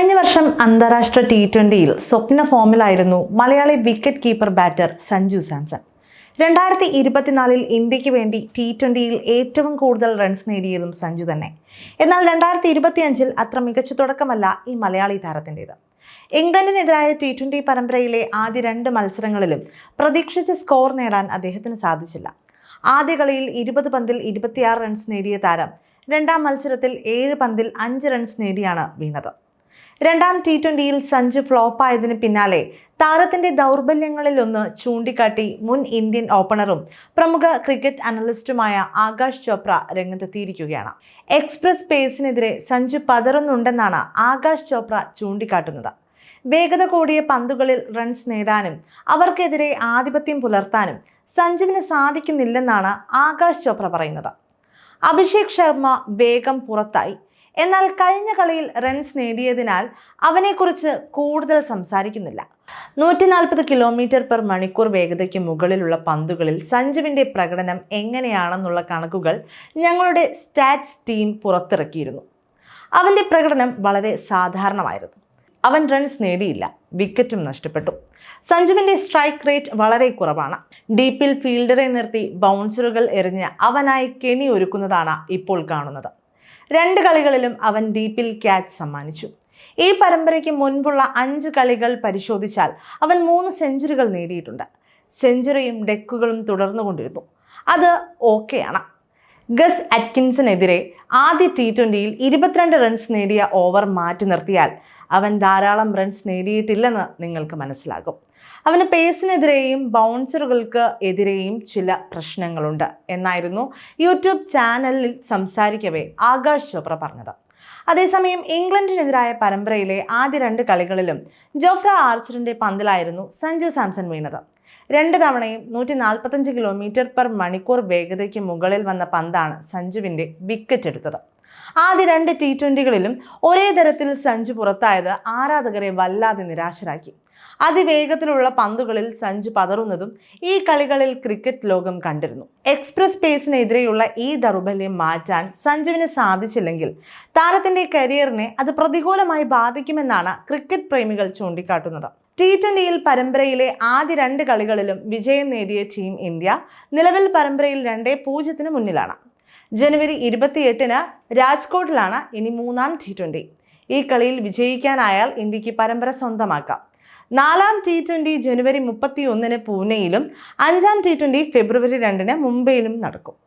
കഴിഞ്ഞ വർഷം അന്താരാഷ്ട്ര T20യിൽ സ്വപ്ന ഫോമിലായിരുന്നു Malayali wicket keeper batter Sanju Samson. 2024 ഇന്ത്യക്ക് വേണ്ടി T20യിൽ ഏറ്റവും കൂടുതൽ റൺസ് നേടിയതും സഞ്ജു തന്നെ. എന്നാൽ 2025 അത്ര മികച്ച തുടക്കമല്ല ഈ മലയാളി താരത്തിൻ്റെത്. ഇംഗ്ലണ്ടിനെതിരായ T20 പരമ്പരയിലെ ആദ്യ 2 മത്സരങ്ങളിലും പ്രതീക്ഷിച്ച സ്കോർ നേടാൻ അദ്ദേഹത്തിന് സാധിച്ചില്ല. ആദ്യ കളിയിൽ 20 പന്തിൽ 26 റൺസ് നേടിയ താരം രണ്ടാം മത്സരത്തിൽ 7 പന്തിൽ 5 റൺസ് നേടിയാണ് വീണത്. രണ്ടാം T20യിൽ സഞ്ജു ഫ്ലോപ്പായതിന് പിന്നാലെ താരത്തിന്റെ ദൗർബല്യങ്ങളിലൊന്ന് ചൂണ്ടിക്കാട്ടി മുൻ ഇന്ത്യൻ ഓപ്പണറും പ്രമുഖ ക്രിക്കറ്റ് അനലിസ്റ്റുമായ ആകാശ് ചോപ്ര രംഗത്തെത്തിയിരിക്കുകയാണ്. എക്സ്പ്രസ് പേസിനെതിരെ സഞ്ജു പതറുന്നുണ്ടെന്നാണ് ആകാശ് ചോപ്ര ചൂണ്ടിക്കാട്ടുന്നത്. വേഗത കൂടിയ പന്തുകളിൽ റൺസ് നേടാനും അവർക്കെതിരെ ആധിപത്യം പുലർത്താനും സഞ്ജുവിന് സാധിക്കുന്നില്ലെന്നാണ് ആകാശ് ചോപ്ര പറയുന്നത്. അഭിഷേക് ശർമ്മ വേഗം പുറത്തായി. എന്നാൽ കഴിഞ്ഞ കളിയിൽ റൺസ് നേടിയതിനാൽ അവനെക്കുറിച്ച് കൂടുതൽ സംസാരിക്കുന്നില്ല. 140 km/മണിക്കൂർ വേഗതയ്ക്ക് മുകളിലുള്ള പന്തുകളിൽ സഞ്ജുവിൻ്റെ പ്രകടനം എങ്ങനെയാണെന്നുള്ള കണക്കുകൾ ഞങ്ങളുടെ സ്റ്റാറ്റ്സ് ടീം പുറത്തിറക്കിയിരുന്നു. അവൻ്റെ പ്രകടനം വളരെ സാധാരണമായിരുന്നു. അവൻ റൺസ് നേടിയില്ല, വിക്കറ്റും നഷ്ടപ്പെട്ടു. സഞ്ജുവിൻ്റെ സ്ട്രൈക്ക് റേറ്റ് വളരെ കുറവാണ്. ഡീപ്പിൽ ഫീൽഡറെ നിർത്തി ബൗൺസറുകൾ എറിഞ്ഞ് അവനായി കെണി ഒരുക്കുന്നതാണ് ഇപ്പോൾ കാണുന്നത്. 2 കളികളിലും അവൻ ഡീപ്പിൽ ക്യാച്ച് സമ്മാനിച്ചു. ഈ പരമ്പരയ്ക്ക് മുൻപുള്ള 5 കളികൾ പരിശോധിച്ചാൽ അവൻ 3 സെഞ്ചുറികൾ നേടിയിട്ടുണ്ട്. സെഞ്ചുറിയും ഡെക്കുകളും തുടർന്നുകൊണ്ടിരുന്നു. അത് ഓക്കെയാണ്. ഗസ് അറ്റ്കിൻസനെതിരെ ആദ്യ T20യിൽ 22 റൺസ് നേടിയ ഓവർ മാറ്റി നിർത്തിയാൽ അവൻ ധാരാളം റൺസ് നേടിയിട്ടില്ലെന്ന് നിങ്ങൾക്ക് മനസ്സിലാകും. അവന് പേസിനെതിരെയും ബൗൺസറുകൾക്ക് എതിരെയും ചില പ്രശ്നങ്ങളുണ്ട് എന്നായിരുന്നു യൂട്യൂബ് ചാനലിൽ സംസാരിക്കവേ ആകാശ് ചോപ്ര പറഞ്ഞത്. അതേസമയം ഇംഗ്ലണ്ടിനെതിരായ പരമ്പരയിലെ ആദ്യ 2 കളികളിലും ജോഫ്ര ആർച്ചറിന്റെ പന്തിലായിരുന്നു സഞ്ജു സാംസൺ വീണത്. 2 തവണയും 145 km/മണിക്കൂർ വേഗതയ്ക്ക് മുകളിൽ വന്ന പന്താണ് സഞ്ജുവിൻ്റെ വിക്കറ്റ് എടുത്തത്. ആദ്യ 2 T20കളിലും ഒരേ തരത്തിൽ സഞ്ജു പുറത്തായത് ആരാധകരെ വല്ലാതെ നിരാശരാക്കി. അതിവേഗത്തിലുള്ള പന്തുകളിൽ സഞ്ജു പതറുന്നതും ഈ കളികളിൽ ക്രിക്കറ്റ് ലോകം കണ്ടിരുന്നു. എക്സ്പ്രസ് പേസിനെതിരെയുള്ള ഈ ദൗർബല്യം മാറ്റാൻ സഞ്ജുവിന് സാധിച്ചില്ലെങ്കിൽ താരത്തിന്റെ കരിയറിനെ അത് പ്രതികൂലമായി ബാധിക്കുമെന്നാണ് ക്രിക്കറ്റ് പ്രേമികൾ ചൂണ്ടിക്കാട്ടുന്നത്. T20യിൽ പരമ്പരയിലെ ആദ്യ 2 കളികളിലും വിജയം നേടിയ ടീം ഇന്ത്യ നിലവിൽ പരമ്പരയിൽ 2-0 മുന്നിലാണ്. ജനുവരി 28-ന് രാജ്കോട്ടിലാണ് ഇനി 3ാം T20. ഈ കളിയിൽ വിജയിക്കാനായാൽ ഇന്ത്യക്ക് പരമ്പര സ്വന്തമാക്കാം. 4ാം T20 ജനുവരി 31-ന് പൂനെയിലും 5ാം T20 ഫെബ്രുവരി 2-ന് മുംബൈയിലും നടക്കും.